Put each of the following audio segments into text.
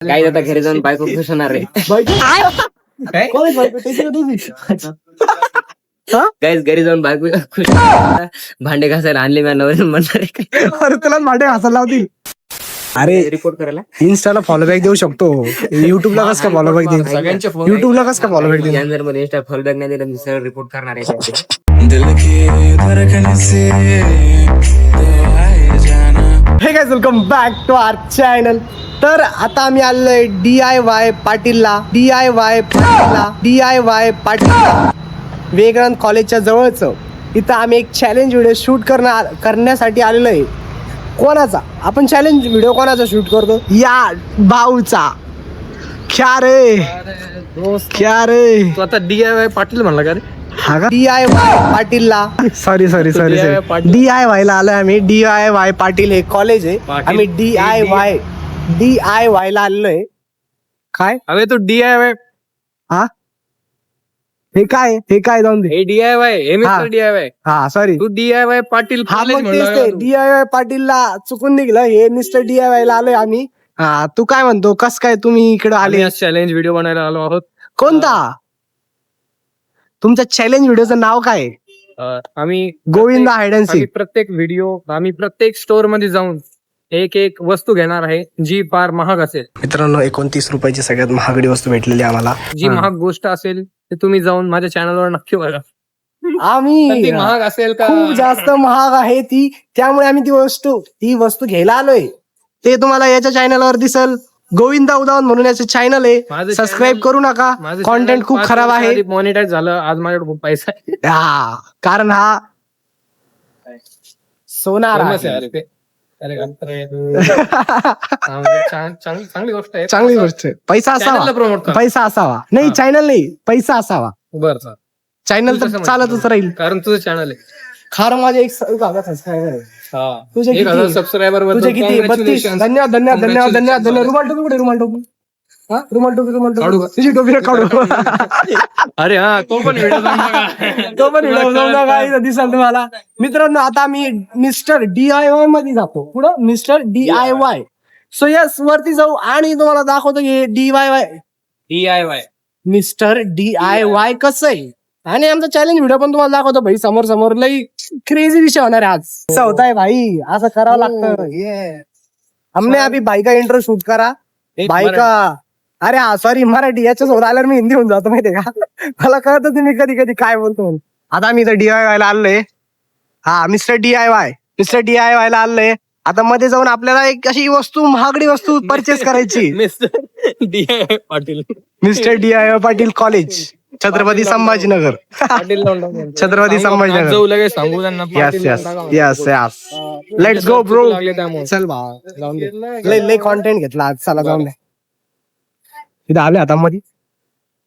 काय आता घरी जाऊन बायको खुश होणार रे. गाईज घरी जाऊन बायको खुश होणार. भांडे घासायला आणले मी नवरी म्हणणार आहे काय. अरे तुला भांडे घासायला लावतील. अरे रिपोर्ट करायला इन्स्टाला फॉलो बॅक देऊ शकतो. युट्यूबला कसं काय फॉलो बॅक देईल? युट्यूबला कसं काय फॉलो बॅक देईल? जर मला इंस्टा फॉलो बॅक नाही दिलं मी सरळ रिपोर्ट करणार आहे. Hey guys welcome back to our channel. तर आता आम्ही आलोय DIY पाटीलला वेगळ्या कॉलेजच्या जवळच. इथं आम्ही एक चॅलेंज व्हिडिओ शूट करण्यासाठी आलेलो आहे. कोणाचा आपण चॅलेंज व्हिडिओ कोणाचा शूट करतो? या भाऊचा. क्या रे तू आता DIY पाटील म्हणला का रे? हा का? DIY पाटीलला सॉरी DIY ला आलोय आम्ही. DIY पाटील हे कॉलेज आहे. आम्ही DIY ला आलोय. काय अबे तू DIY हा हे काय जाऊन दे. हे DIY हे मिस्टर DIY. हा सॉरी तू DIY पाटील हा college मग तेच म्हणला ते का तू? DIY पाटीलला चुकून निघलं. हे मिस्टर DIY ला आलोय आम्ही. हा तू काय म्हणतो? कस काय तुम्ही इकडे आम्ही आले? आज चॅलेंज व्हिडिओ बनायला आलो आहोत. कोणता तुमच्या चॅलेंज व्हिडिओचं नाव काय आहे? आम्ही गोविंदा हायड अँड आम्ही सीक. प्रत्येक व्हिडिओ आम्ही प्रत्येक स्टोअर मध्ये जाऊन एक वस्तू घेणार आहे जी फार महाग असेल. मित्रांनो 29 रुपयाची सगळ्यात महागडी वस्तू भेटलेली आम्हाला. जी महाग गोष्ट असेल ते तुम्ही जाऊन माझ्या चॅनलवर नक्की बघा. पण ती आम्ही महाग असेल का? खूप जास्त महाग आहे ती. त्यामुळे आम्ही ती वस्तू घ्यायला आलोय. ते तुम्हाला याच्या चॅनलवर दिसल. गोविंदा उदावन म्हणून याचं चॅनल आहे. माझं सबस्क्राईब channel- करू नका. माझं कॉन्टेंट channel खूप 5 खराब आहे. वर्षाआधी मॉनिटाईज झालं. आज माझ्याकडे खूप पैसा आहे. हा कारण हा सोनार Famous आहे आहे. अरे ते. अरे हा, म्हणजे चांगली गोष्ट आहे. चांगली गोष्ट आहे. पैसा Channel ला असावा. promote करा. पैसा असावा. नाही चॅनल नाही पैसा असावा. बरं चाल. चॅनल तुझं तर कसं चालतच माहिती? राहील. कारण तुझं चॅनल आहे. खार माझे एक सबस्क्रायबर आहे. तुझे 1000 किती? सबस्क्रायबर तुझे किती? 32. धन्यवाद रुमाल टोपी रुमाल टोपी. हा रुमाल टोपी काढू का? तुझी टोपी नका काढू. अरे हा तो पण व्हिडिओ तो पण दिसल तुम्हाला. मित्रांनो आता आम्ही मिस्टर DIY मध्ये जातो. पुढं मिस्टर DIY. सो यस वरती जाऊ आणि तुम्हाला दाखवतो की DIY मिस्टर DIY कसं आहे. आणि आमचा चॅलेंज व्हिडिओ पण तुम्हाला दाखवतो भाई. समोर लई क्रेझी विषय होणार आहे आज. असं होत आहे भाई. असं करावं लागतं. हमने अभी भाई का इंट्रो शूट करा. भाई का अरे हा सॉरी मराठी याच्यासोबत आल्यावर मी हिंदी होऊन जातो माहितीये का. मला कळत तुम्ही कधी कधी काय बोलतो म्हणून. आता आम्ही इथं DIY ला आलोय. हा मिस्टर DIY ला आलोय. आता मध्ये जाऊन आपल्याला एक अशी वस्तू महागडी वस्तू परचेस करायची. Mister DIY Patil. Mister DIY Patil college Chhatrapati Sambhajinagar. Patil लावून टाकू. छत्रपती संभाजीनगर. जाऊ लगेच सांगू त्यांना पाटील लावून टाका. Yes let's go bro. लागले त्यामुळे. चल भावा जाऊन दे. लय कॉन्टेंट घेतला आज. चला जाऊन दे. इथं आले आता मध्ये.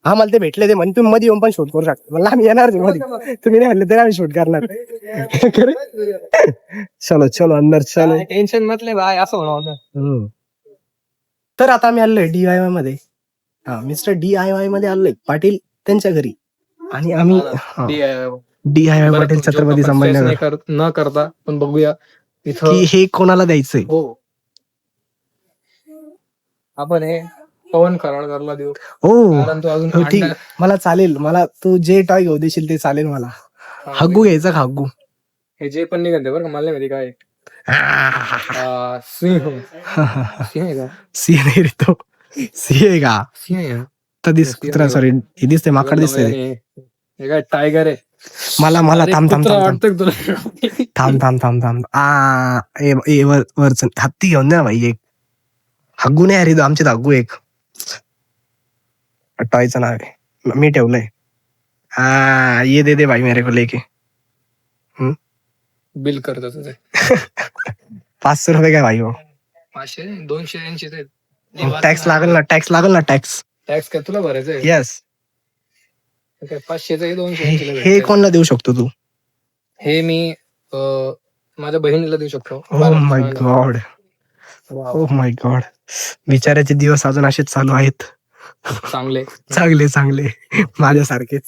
हा मला ते भेटले ते म्हणजे तुम्ही मध्ये येऊन पण शूट करू शकता. म्हणलं आम्ही येणार नाही मध्ये. तुम्ही नाही म्हणले तरी आम्ही शूट करणार. चलो अंदर चलो. टेन्शन म्हटले भाई असं होणार होतं. तर आता आम्ही आलोय DIY मध्ये. हा मिस्टर DIY मध्ये आलोय पाटील त्यांच्या घरी. आणि आम्ही DIY बरं, पाटील joke छत्रपती आपण संभाजीनगर. face न करता पण बघूया इथं. की हे कोणाला द्यायचंय. हो आपण हे पवन खराडकरला देऊ. हो कारण तो अजून हो, ठीक अंडा- मला चालेल. मला तू जे टॉय घेऊ देशील ते चालेल मला. हग्गू घ्यायचा का हग्गू. हे जे पण निघते बरं का मला नाही माहिती काय सिंह सिंह आहे का? सी नाही रे तो. सी आहे का. सिंह आहे का? तर कुत्रा सॉरी हे दिसते माकड दिसते. हे काय टायगर आहे. मला अरे, थांब कुत्रा वाटतं का तुला? थांब वरच हत्ती घेऊन द्या ना भाई एक. हग्गू नाही अरे आमच्यात हग्गू एक. टॉयचं नाव आहे मी ठेवलंय. हा ये दे भाई मेरे को लेके. बिल करतो तुझे 500 रुपये काय भाई हो. 500 280 टॅक्स लागल ना टॅक्स. टॅक्स काय तुला भरायचंय? येस. 500 280 हे कोणाला देऊ शकतो तू. हे मी माझ्या बहिणीला देऊ शकतो. ओ माय गॉड बिचाऱ्याचे दिवस अजून असेच चालू आहेत. चांगले चांगले माझ्यासारखेच.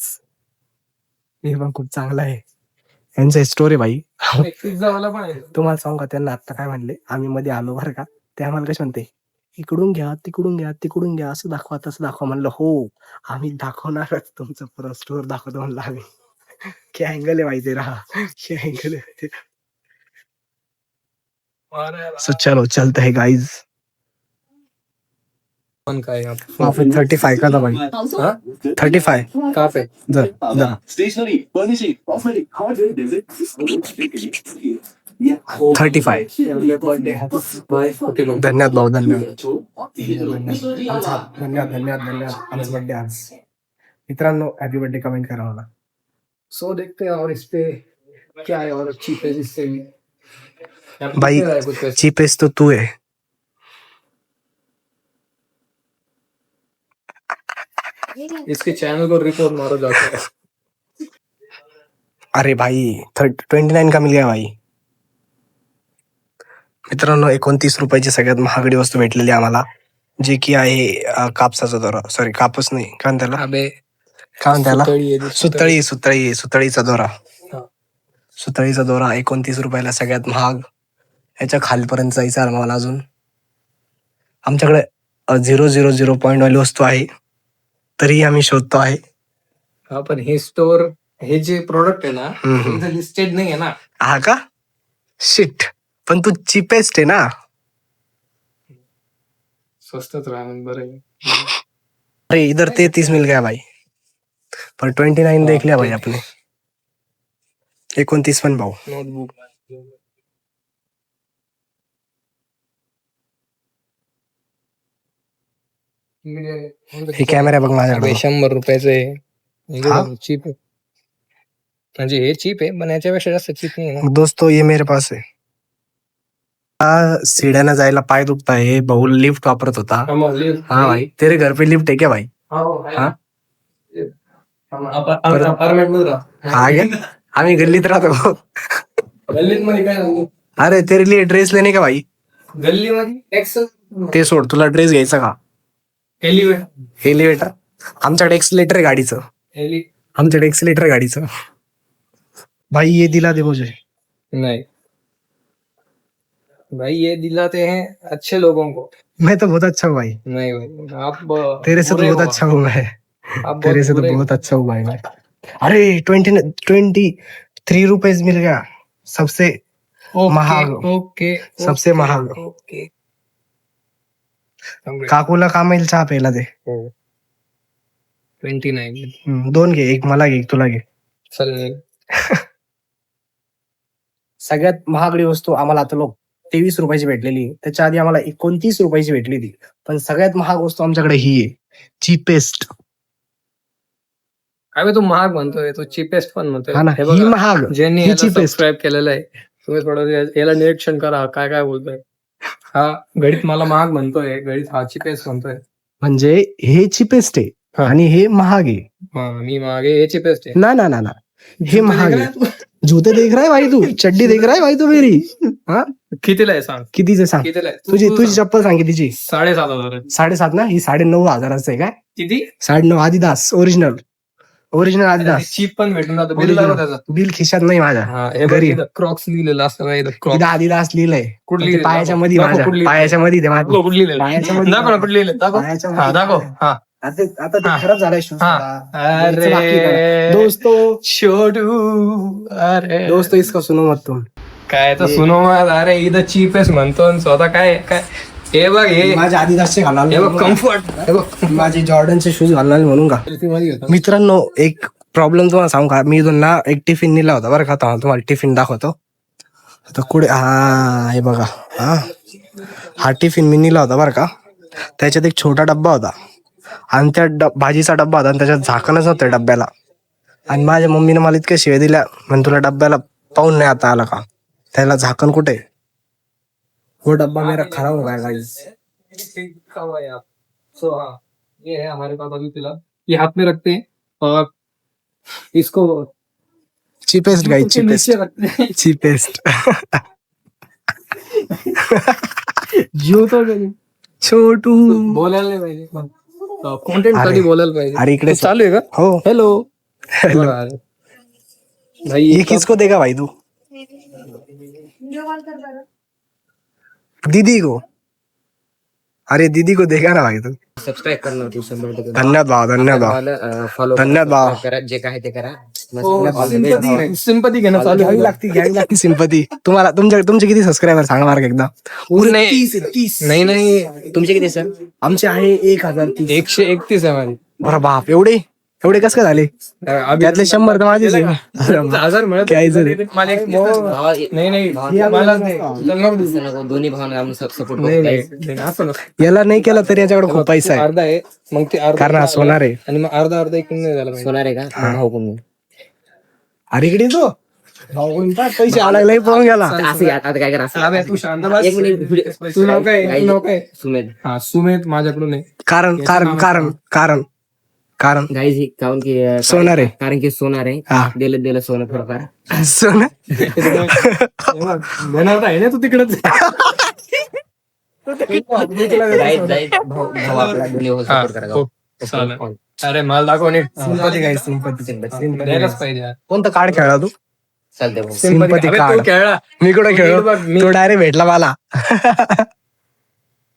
हे पण खूप चांगलं आहे. यांचं स्टोरी भाई. पिझ्झा वाला पण आहे. तुम्हाला सांगू का त्यांना आता काय म्हणले. आम्ही मध्ये आलो बरं का. ते आम्हाला कसे म्हणते इकडून घ्या तिकडून घ्या तिकडून घ्या, असं दाखवा तसं दाखवा. म्हणलं हो आम्ही दाखवणारच, तुमचं पुरा स्टोर दाखवतो म्हणलं आम्ही. क्या अँगल है भाई तेरा, क्या अँगल है तेरा. So, चलो चलते हैं गाइज. कौन का है यहाँ पे? वहाँ पे 35 का था भाई. हाँ? 35 कहाँ पे? इधर इधर. Stationery, furnishing, cosmetic, hardware, visit. 35. धन्यवाद भाऊ, धन्यवाद धन्यवाद धन्यवाद धन्यवाद. आमचा बर्थडे आज. मित्रांनो हॅपी बर्थडे कमेंट करा मला. सो देखते हैं और इस पे क्या है और चीप है जिससे भी भाई कुछ पैसे। चीपेस्ट तो तू है. इसके चैनल को रिपोर्ट मारो जाके. अरे भाई 29 का मिल गया भाई. मित्रांनो 29 रुपयाची सगळ्यात महागडी वस्तू भेटलेली आम्हाला, जी की आहे कापसाचा दोरा. सॉरी कापूस नाही, काय म्हणतात त्याला, अबे काय म्हणतात त्याला, सुतळी आहे ती, सुतळीचा दोरा. हा. सुतळीचा दोरा 29 रुपयाला सगळ्यात महाग. याच्या खालपर्यंत जायचं आहे आम्हाला अजून. आमच्याकडे 000 पॉईंट वाली वस्तू आहे, तरी आम्ही शोधतो आहे. हा पण हे स्टोर, हे जे प्रोडक्ट आहे ना, हम्म. इथं लिस्टेड नाही आहे ना. हा का, शिट. पण तू चीपेस्ट आहे ना. स्वस्तच राहा मग बरं आहे. अरे इधर 33 मिल गया भाई, पर 29 देख लिया भाई आपने. 29 पण भाऊ. नोटबुक हे कॅमेरा बघ माझ्याकडे. 100 रुपयाचं हा? आहे, चीप आहे. म्हणजे हे चीप आहे पण याच्यापेक्षा जास्त चीप नाही आहे ना. दोस्तों ये मेरे पास है. सीढ़्यानं जायला पाय दुखता है. भाऊ लिफ्ट वापरत होता. हाँ भाई, तेरे घर पे लिफ्ट है क्या भाई? हाँ? अपार्टमेंट मध्ये राहा. हाँ क्या, आम्ही गल्लीत राहतो. गल्लीमध्ये काय झालं? अरे तेरे लिए ड्रेस लेने का भाई. गल्लीमध्ये ते सोड, तुला ड्रेस घ्यायचा का? एलिव्हेटर. आमच्याकडे एक्सलेटर आहे गाडीचं. आमच्याकडे एक्सलेटर गाडीचं. भाई ये दिला दे मुझे. नहीं भाई, ये दिलाते हैं अच्छे लोगों को. मैं तो बहुत अच्छा हूँ भाई. नहीं भाई, आप तेरे से तो बुरे बहुत हो. अच्छा हूँ मैं. आप तेरे से तो बुरे हो. बहुत अच्छा हूँ भाई मैं. अरे 23 रुपीज मिल गया, सबसे ओके, महाग. ओके, सबसे महाग. ओके. काकूला कामाईल चहा प्यायला दे. 29. 2 घे, एक मला घे, एक तुला घे. चल नहीं. सगळ्यात महागडी वस्तू आम्हाला आता लोक 23 रुपयाची भेटलेली. त्याच्या आधी आम्हाला 29 रुपयाची भेटली ती. पण सगळ्यात महाग वस्तू आमच्याकडे ही आहे, चीपेस्ट. अबे तू महाग म्हणतोय, तू चिपेस्ट पण म्हणतोय. हा ना, हे ही बघा, महाग, ज्यांनी ही याला cheapest. सबस्क्राईब केलेलं आहे, तुम्ही थोडं याला निरीक्षण करा काय काय बोलतोय. हा घडीत मला महाग म्हणतोय, घडीत हा चिपेस्ट म्हणतोय. म्हणजे हे चीपेस्ट आहे हा. आणि हे महाग आहे. हा, मी मागे हे चिपेस्ट आहे. ना ना ना ना, हे महाग आहे. जूते देख रहा है भाई तू, चड्डी देख रहा है भाई तू मेरी. हा, कितीला आहे सांग, कितीचे सांग. कितीला आहे? तुझी चप्पल सांग कितीची. 7,500 आहे. 7.5 ना, ही 9,500 आहे काय. किती? 9.5 आदिदास ओरिजिनल आदिदास. चीप पण भेटून जातं. Bill Original. दाखव त्याचं. बिल खिशात नाही माझ्या. हा, हे घरी. क्रॉक्स लिहिलेलं असतं बघा, इथं क्रॉक्स. इथं आदिदास लिहिलंय. कुठं ते लिहिलंय? पायाच्या मध्ये दाखव, माझ्या, कुठं लिहिलंय? पायाच्या मध्ये ते माझ्या. दाखव कुठं लिहिलंय? पायाच्या मध्ये. दाखव ना कुठं लिहिलंय, दाखव. पायाच्या हा, मध्ये. दाखव. हा. आता ते हा. खराब झालाय शूज. हा. अरे छोटू, अरे दोस्तों इसका सुनो मत तुम. काय तर सुनो मग. अरे इथं चीपेस्ट म्हणतो आणि स्वतः काय काय. हे बघ, हे माझ्या आदिदासचे हे घालायला बघ कम्फर्ट. हे बघ माझे जॉर्डनचे शूज घालणार म्हणून का. मध्ये होतं. मित्रांनो एक प्रॉब्लेम तुम्हाला सांगू का. मी इथून ना एक टिफिन नेला होता बरं का. तुम्हाला टिफिन दाखवतो. तर कुठे, हा हे बघा. हा टिफिन मी नेला होता बरं का. त्याच्यात एक छोटा डब्बा होता आणि त्या भाजीचा डब्बा होता आणि त्याच्यात झाकणच नव्हतं डब्याला. आणि माझ्या मम्मीने मला इतक्या शिव्या दिल्या, म्हणजे तुला डब्याला पाहून नाही आता आला का, त्याला झाकण कुठे. वो डब्बा मेरा खराब हो गया गाइस. सो हाँ, ये है हमारे पास अभी फिलहाल. ये हाथ में रखते हैं और इसको चीपेस्ट गाइस, उसके चीपेस्ट नीचे रखते हैं. चीपेस्ट. जीव तो गेली. छोटू. बोलायला नाही पाहिजे, कॉन्टेंट साठी बोलायला पाहिजे. अरे इकडे चालू आहे का? हो. Hello Hello. भाई ये किसको देगा भाई तू. दीदी को. अरे दीदी को देखा ना भाई तू. सबस्क्राईब करणार तू 100%. धन्यवाद भाव, धन्यवाद. फॉलो धन्यवाद. करा, जे काय ते करा. सिंपती घेणं चालू घ्यावी लागती सिंपती. तुम्हाला तुमचे किती सबस्क्रायबर सांगा मार्ग एकदा. नाही 30. नाही तुमचे किती सर? आमचे आहे 1030. 131 आहे माझी. अरे बाप, एवढे कसं काय झाले? त्यातले 100 तर माझेच आहे. 1000 मिळत काय झालं? मला एक नाही मला नाही. दोन्ही भावना सपोर्ट नाही, नाही, असं नसतं. याला नाही केलं तरी याच्याकडे खूप पैसा आहे. अर्धा आहे मग ते अर्धा कारण हा सोनार आहे. आणि मग अर्धा इकडून नाही झाला पाहिजे. सोनार आहे का भाऊ कोण? अरे इकडे तो भाऊ कोणता? पैसे आलाय पळून गेला. असं आता काय करा असं. अबे, तू शांत बस. एक मिनिट तुझं नाव काय? तुझं नाव काय? सुमेध. हा सुमेध माझ्याकडून आहे. कारण गाईज काऊन की सोनार आहे. कारण की सोनार आहे. हा. दिलं सोनं थोडंफार. सोनार. देणार तर आहे ना तू तिकडच. भाऊ आपला दोन्ही भाऊ support करा गाव. चालेल. अरे मला दाखव नीट. सिंपती काय सिंपती द्यायलाच पाहिजे यार. कोणतं कार्ड खेळला तू? चालतंय भाऊ. सिंपती अबे, कार्ड. तू खेळला. मी कुठे खेळलो? बघ, मी- तो डायरेक्ट भेटला मला.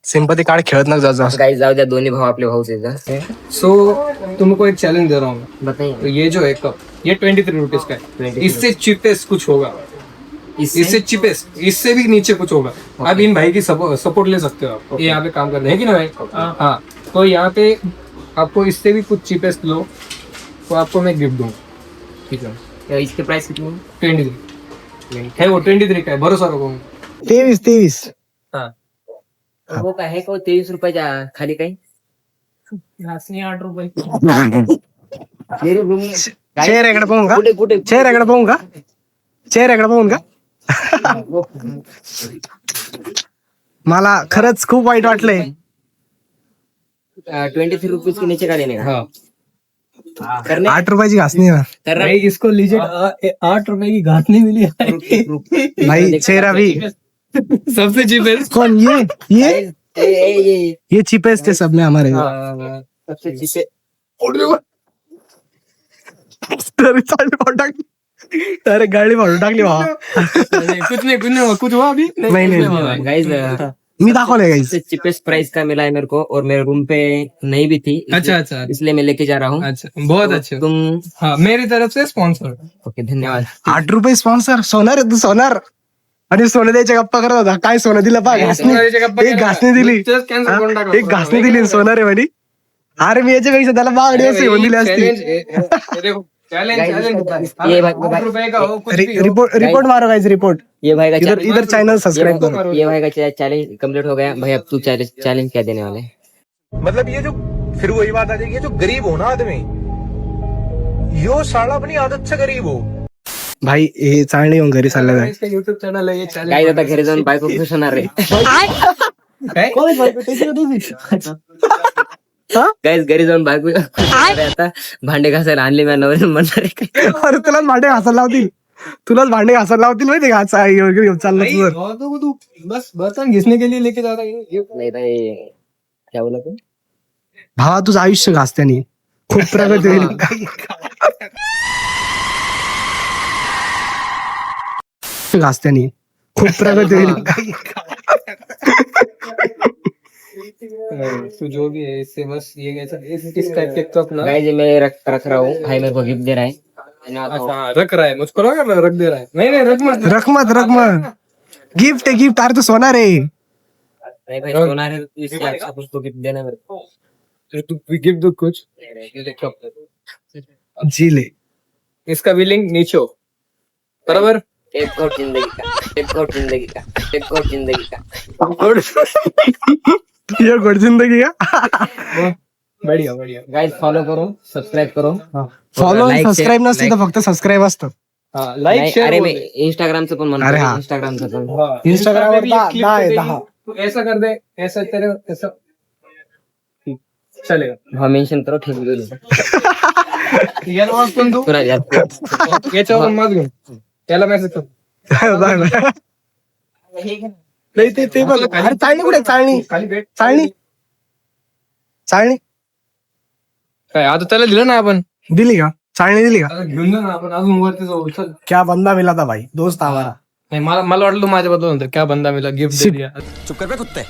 सिंपती कार्ड खेळत नका जाऊ. गाईज जाऊ द्या, दोन्ही भाऊ आपले भाऊच आहेत. सो तुमको एक चैलेंज दे रहा हूँ मैं. बताइए. तो ये जो है कप ये 23 रुपीज का है. 23 इससे चीपेस्ट कुछ होगा. इससे चीपेस्ट इससे भी नीचे कुछ होगा. आप इन भाई की सपोर्ट ले सकते हो. आप ये यहाँ पे काम कर रहे हैं कि ना भाई. हाँ तो यहाँ पे आपको इससे भी कुछ चीपेस्ट लो तो आपको मैं गिफ्ट दूंगा. ठीक है. इसके प्राइस कितने? 23 है वो 23 का है. भरोसा रखो. 23. हाँ वो काय आहे का 23 रुपयाच्या खाली काही? 8 रुपये. चेअर इकडे पाहून का? कुठे कुठे चेअर इकडे पाहून का? चेअर इकडे पाहून का? मला खरंच खूप वाईट वाटलंय. 23 रुपीज के नीचे का देने का? हाँ करने 8 रुपयाची घासणी ना कर रहा भाई इसको लीजिए. 8 रुपए की घाट नहीं मिली है. भाई. चेहरा भी सबसे चीपेस्ट. कौन? ये चीपेस्ट है सब में हमारे. सबसे चीपे. अरे गाडी फाडून टाकली भावा. कुछ नहीं कुछ हुआ अभी. नहीं. गाइस मी दाखवलंय गाईस. सबसे चीपेस्ट प्राइस का मिला है मेरे को, और मेरे रूम पे नहीं भी थी. अच्छा इसलिए मैं लेके जा रहा हूँ. अच्छा बहुत अच्छे. तुम हाँ मेरी तरफ से स्पॉन्सर. ओके, धन्यवाद. 8 रुपये स्पॉन्सर. सोनार आहे तू, सोनार. आणि सोनं द्यायच्या गप्पा करत होता. काय सोनं दिलं पा? घासणी. एक घासणी दिली. एक घासणी दिली. सोनार आहे म्हणे. अरे मी याच्यापेक्षा त्याला बागडी असे येऊन दिली असती. ये भाई रुपए का हो कुछ भी हो. रिपोर्ट मारो गाइस, रिपोर्ट. ये भाई का इधर चैनल सब्सक्राइब करो. ये भाई का चैलेंज कंप्लीट हो गया. भाई अब तू चैलेंज क्या देने वाले? मतलब ये जो फिर वही बात आ जाएगी, ये जो गरीब हो ना आदमी, यो साला अपनी आदत से गरीब हो. भाई हे चालणे येऊन घरी चाललं जाय. इसका YouTube चॅनल आहे. ये काय चॅलेंज आता घरी जाऊन बायको खुश होणार रे. गाईज घरी जाऊन बायको खुश होणार आहे. आता भांडे घासायला आणले मी नवरे म्हणणार आहे काय? अरे तुलाच भांडे घासायला लावतील. माहिती का? चाललं तुझं. तू बस बर्तन घिसने के लिए लेके जा रहा है. नाही नाही, काय बोला तू? भावा तुझं आयुष्य घास त्याने. खूप प्रगती होईल. घास त्याने. खूप प्रगती होईल. तू जो भी है इससे बस ये इस टाइप के कप ना. गाइस मैं रख रहा हूँ. भाई मेरे को गिफ्ट दे रहा है. अच्छा रख रहा है मुझको लगा रख दे रहा है. नहीं रख मत. रख मत. गिफ्ट आहे गिफ्ट. अरे तू सोनार आहे. नहीं भाई सोना है, इसलिए अच्छा कुछ तो गिफ्ट देना मेरे को. तू गिफ्ट दो कुछ. ये देख कप. जी ले. इसका बिलिंग नीचे हो. बराबर. एक और जिंदगी का, एक और जिंदगी का, एक और जिंदगी का. ये गुड जिंदगी का. बढ़िया. गाइस फॉलो करो, सब्सक्राइब करो. फॉलो Like, सबस्क्राईब share, नसते तर फक्त सबस्क्राईब असतं. हाँ लाइक नाही, शेयर. अरे मी इंस्टाग्रामचं पण म्हणतो. अरे हा. इंस्टाग्रामचं पण. Instagram वर 10. तू ऐसा कर दे. ऐसा तेरे ऐसा चलेगा. हा मेन्शन करो. ठीक आहे. याला वाचून तू तुला याद- याच्यावर मत घेऊ. त्याला मेसेज कर. नाही ते बघ. अरे चाळणी कुठे? चाळणी खाली भेट. चाळणी काय आता त्याला दिलं ना आपण. दिली का? चाळणी दिली का? आता घेऊन जा ना आपण अजून वरती जाऊ. चल. क्या बंदा मिला था भाई, दोस्त हमारा. नाही मला वाटलं तू माझ्याबद्दल म्हणतो. क्या बंदा मिला गिफ्ट दे दिया. चुप कर बे कुत्ते.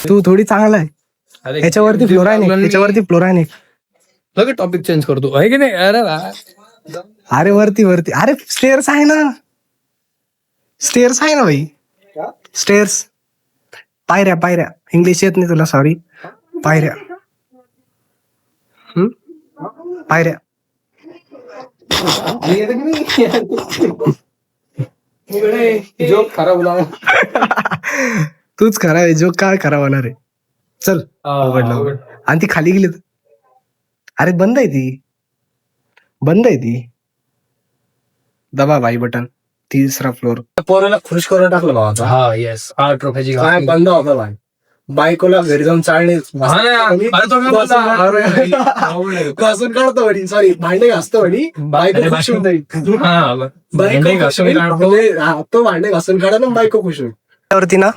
तू थोडी चांगला आहे. याच्यावरती फ्लोराईन आहे, याच्यावरती फ्लोराईन आहे. लगेच टॉपिक चेंज करतो आहे की नाही. अरे वा. अरे वरती अरे स्टेअर्स आहे ना, स्टेअर्स आहे ना भाई, स्टेअर्स. पायऱ्या इंग्लिश येत नाही तुला, सॉरी. पायऱ्या. पायऱ्या. जोक खराब लावा. तूच खरा आहे, जो काय खरा होणार आहे. चल उघडलं. आणि ती खाली गेली. अरे बंद आहे ती. दबा भाई बटन. 3रा फ्लोर. पोराला खुश करून टाकलं बाबा. हा येस. हा ट्रॉफीची काय बंद होता भाई. बायकोला घरी जाऊन चाळणे घासून काढतो वडी, सॉरी भांडे घासतो वडी. बायको खुश होऊन जाईल. तो भांडे घासून काढा ना, बायको खुश होईल. त्यावरती ना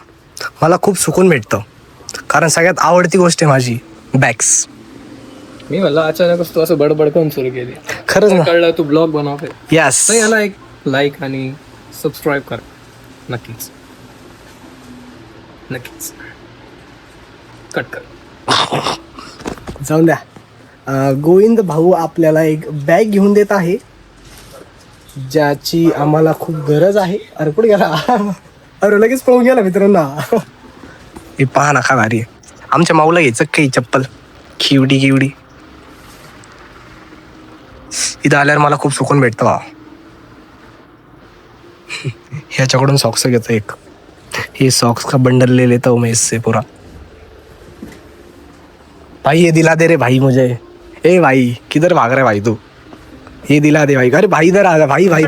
मला खूप सुकून भेटतं, कारण सगळ्यात आवडती गोष्ट आहे माझी बॅग्स. मी म्हणलं अचानकच तू असं बडबड करून सुरू केली. खरंच ना. कळलं तू ब्लॉग बनवते. यस. तर याला एक लाईक आणि सबस्क्राईब कर नक्कीच. कट कर. जाऊन द्या. गोविंद भाऊ आपल्याला एक बॅग घेऊन देत आहे, ज्याची आम्हाला खूप गरज आहे. अरे कुठे गेला? अरे लगेच पळून गेला मित्रांनो. हे पहा ना, का भारी आहे. आमच्या माऊला घ्यायचं काही चप्पल खिवडी इथं आल्यावर मला खूप सुकून भेटतं बा. ह्याच्याकडून सॉक्स घेतो एक. ये सॉक्स का बंडल ले लेता हूँ मैं इससे पूरा. भाई ये दिला दे रे भाई मुझे. ए भाई किधर भाग रहे भाई तू? ये दिला दे भाई. अरे भाई इधर आ जा भाई. भाई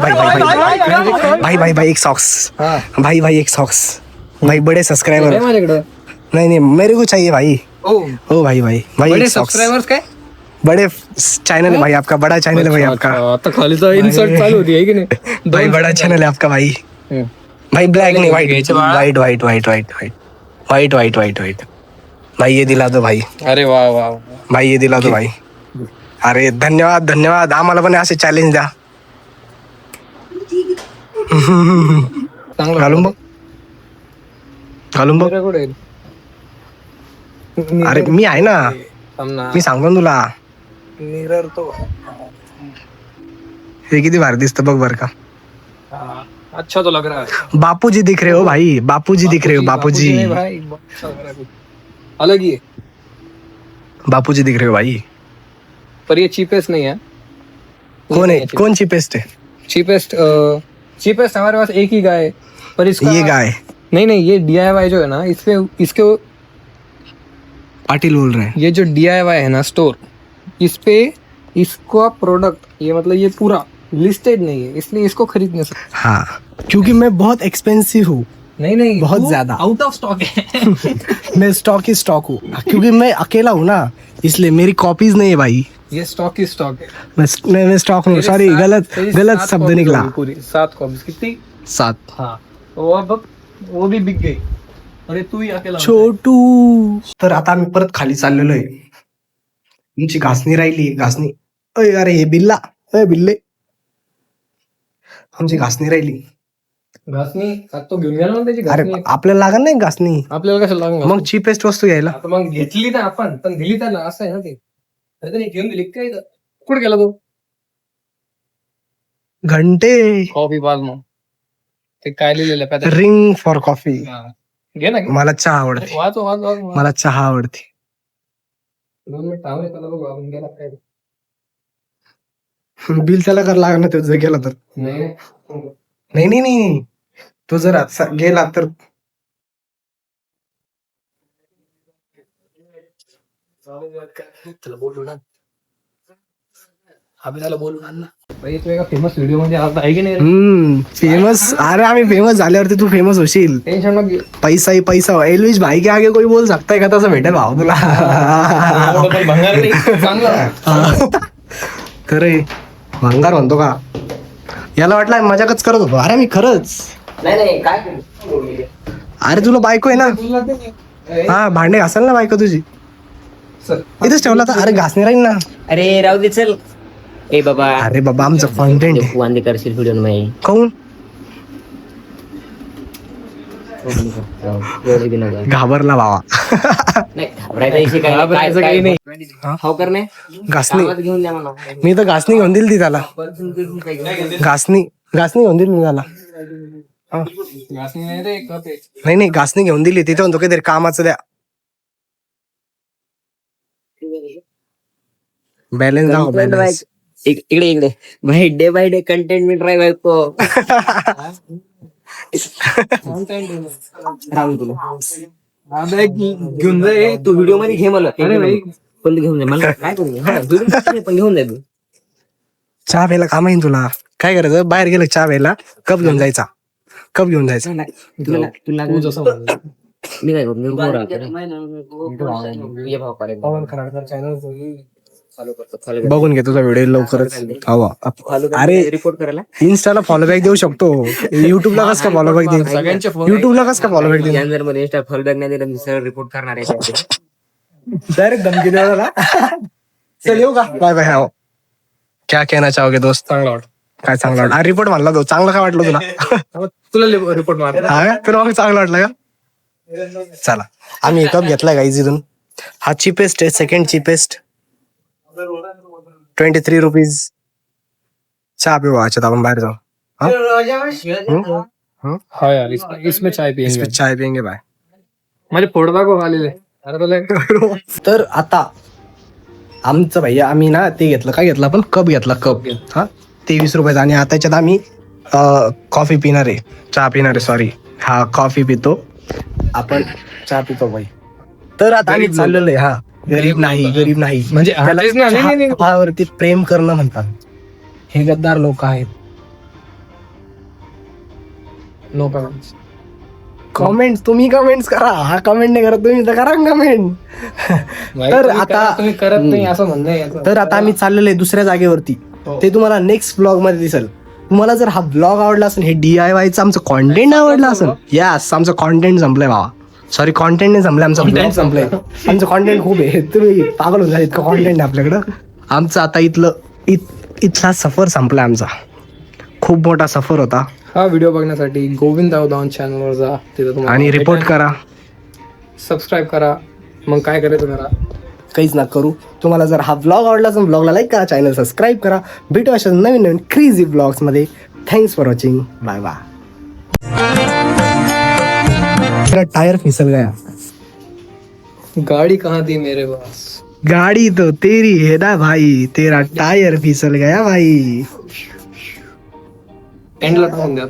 एक सॉक्स. भाई एक सॉक्स. भाई बड़े सब्सक्राइबर. माझ्याकडं नहीं मेरे को चाहिए भाई. ओ भाई बड़े एक सॉक्स. सबस्क्रायबर्स काय. बड़े चैनल है भाई आपका, बड़ा चैनल है भाई आपका. आता खालीचा इन्सर्ट चालू होती आहे की नाही. भाई बड़ा चैनल है आपका भाई. भाई ब्लैक नहीं वाइट. भाई ये दिला दो भाई. अरे वा. भाई ये दिला दो भाई. अरे धन्यवाद. आम्हाला पण असे चॅलेंज द्या. चांगलं घालून बघ. कुठे. अरे मी आहे ना, मी सांगतो ना तुला. मिरर तो हे किती भारी दिसतं बघ बर का. अच्छा तो लग रहा है. बापूजी दिख रहे हो भाई. बापूजी दिख रहे हो. बापूजी नहीं भाई, अच्छा लग रहा है. अलग ही है, बापूजी दिख रहे हो भाई. पर ये चीपेस्ट नहीं है. कौन है, कौन चीपेस्ट है? चीपेस्ट हमारे पास एक ही गाय है, पर इसका ये गाय नहीं ये DIY जो है ना, इसके पाटिल बोल रहे हैं. ये जो DIY है ना स्टोर, इस पे इसका प्रोडक्ट ये मतलब ये पूरा लिस्टेड नहीं है, इसलिए इसको खरीद नहीं सकते. हाँ, क्योंकि मैं बहुत एक्सपेंसिव हूँ. नहीं बहुत ज्यादा आउट ऑफ स्टॉक है. मैं स्टॉक ही स्टॉक हूँ, क्योंकि मैं अकेला हूँ ना, इसलिए मेरी कॉपीज नहीं है भाई. ये स्टॉक ही स्टॉक है. मैं स्टॉक हूँ. सॉरी, गलत शब्द निकला. पूरी 7 कॉपीज. कितनी? 7. हाँ, तो अब वो भी बिक गई. अरे तू ही अकेला. छोटू. तर आता आम्ही परत खाली चाललेलो आहे. तुमची घासणी राहिली. घासणी. अरे हे बिल्ला. बिल्ले. आमची घासणी राहिली. घासणी आता तो घेऊन गेला ना त्याची अरे घासणी. आपल्याला लागत नाही घासणी. आपल्याला कसं लागणार. मग चीपेस्ट वस्तू घ्यायला. आता मग घेतली ना आपण, पण दिली त्याला, असं आहे ना ते. अरे त्याने घेऊन दिली काय. कुठे गेला तो घंटे. कॉफी पाज. मग ते काय लिहिलेलं आहे त्यात? Ring for coffee. घे ना. मला चहा आवडते. वाच. मला चहा आवडते. 2 मिनिट थांब रे, त्याला बघू आपण गेला काय. बिल त्याला कर लागणार तो जर गेला तर. नाही तो जर गेला तर. त्याला बोलू ना. त्याला बोलू ना. फेमस व्हिडिओ मध्ये आता आहे की नाही. फेमस. अरे आम्ही फेमस झाल्यावरती तू फेमस होशील. टेन्शन नको. पैसा ही पैसा. एलविश भाई के आगे कोई बोल सकता है का तसं भेटेल भाव तुला. भंगार नाही. चांगलं खरे भंगार म्हणतो का. याला वाटलं मजाकच करत होतो. अरे मी खरंच. नाही काय. अरे तुला बायको आहे ना. हा, भांडे घासाल ना बायको तुझी. इथेच ठेवला तर. अरे घासणे राहील ना. अरे राहू दे चल. ए बाबा. अरे बाबा आमचं कॉन्टेंट आहे. वांदे करशील व्हिडिओ मध्ये. काऊन. एवढं बी नको. घाबरला भावा. नाही घाबरायचा विषय काय नाही. घाबरायचं काही नाही. हो कर नाही घासणी गावात घेऊन द्या मला. मी तर घासणी घेऊन दिली ती त्याला. घासणी घेऊन दिली मी त्याला. घासणी नाही रे, कप आहे. नाही घासणी घेऊन दिली. तिथे म्हणतो काहीतरी कामाचं द्या. बॅलन्स दाखव बॅलन्स. इकडे भाई day by day content me try करतो. राहून तुला हा बॅग घेऊन जाय. तू व्हिडिओ मध्ये घे मला. अरे भाई पण घेऊन जा मला काय करू. हा, video मध्ये पण घेऊन जा तू. चहा प्यायला काम येईन तुला. काय करायचं बाहेर गेलं चहा प्यायला कप घेऊन जायचा. तुला तू जसं म्हणलं. मी काय करू मी रूमवर राहतो रे. ये भाव करेल. Follow करतो, follow करतो. बघून घे तुझा व्हिडिओ लवकरच. हवा Follow करतो, अरे रिपोर्ट करायला इन्स्टाला फॉलो बॅक देऊ शकतो. युट्यूबला कस का फॉलो बॅक देऊ. सगळ्यांचे फोन युट्यूबला कस का फॉलो बॅक देऊ. जर मध्ये इंस्टा फॉलो बॅक नाही दिला मी सरळ रिपोर्ट करणार आहे. डायरेक्ट धमकी द्यायला. चल येऊ का बाय बाय. हो क्या कहना चाहोगे दोस्त. चांगला वाटत. काय चांगलं वाटलं. रिपोर्ट म्हणला तो चांगलं काय वाटलं तुला. तुला रिपोर्ट मार. हा का? तुला मग चांगलं वाटलं का. चला आम्ही कप घेतलाय गाईज इथून. हा चिपेस्ट आहे. Second cheapest 23 rupees. चहा पिऊ याच्यात आपण बाहेर जाऊ. हा यार इसमें चाय पियेंगे. चाय पियेंगे बाय. माझे फोड दाखव आलेले. अरे तुला तर आता आमचं भैया आम्ही ना ते घेतलं. काय घेतलं आपण कप घेतला. कप हा 23 रुपयाचा. आणि आता याच्यात आम्ही कॉफी पिणार आहे. चहा पिणार आहे सॉरी. हा कॉफी पितो आपण. चहा पितो भाई. तर आता आम्ही चाललेलो आहे. हा गरीब नाही म्हणजे त्याला तेच ना, नाही, नाही. चहावरती प्रेम करणं म्हणतात. हे गद्दार लोक आहेत. No comments. कमेंट तुम्ही कमेंट्स करा. हा कमेंट नाही करत तुम्ही तर करा कमेंट. तर आता तुम्ही करत नाही असं म्हणणं आहे याचं. तर आता आम्ही चाललेलो आहे दुसऱ्या जागेवरती. हो. ते तुम्हाला नेक्स्ट ब्लॉग मध्ये दिसेल. तुम्हाला जर हा ब्लॉग आवडला असेल, हे DIYचं आमचं कॉन्टेंट आवडलं असेल. यास आमचं कॉन्टेंट संपलंय भावा. सॉरी कॉन्टेंट नाही संपलंय. आमचं ब्लॉग संपलंय. आमचं कॉन्टेंट खूप आहे. तुम्ही पागल होऊन झाले. इतकं कॉन्टेंट आहे आपल्याकडं. आमचं आता इथला सफर संपलाय आमचा. खूप मोठा सफर होता. हा व्हिडिओ बघण्यासाठी गोविंद अवधान चॅनलवर जा. तिथं तुम्हाला आणि रिपोर्ट करा. सबस्क्राईब करा. मग काय करायचं करा. काहीच ना करू. तुम्हाला जर हा ब्लॉग आवडला असेल ब्लॉगला लाईक करा. चॅनल सबस्क्राईब करा. भेटू अशा नवीन क्रेझी ब्लॉग्स मध्ये. Thanks for watching. Bye bye. Tyre फिसल गया. गाडी कहाँ थी मेरे पास. गाड़ी तो तेरी है ना भाई. तेरा टायर फिसल गया भाई. एंडला टाकून द्या.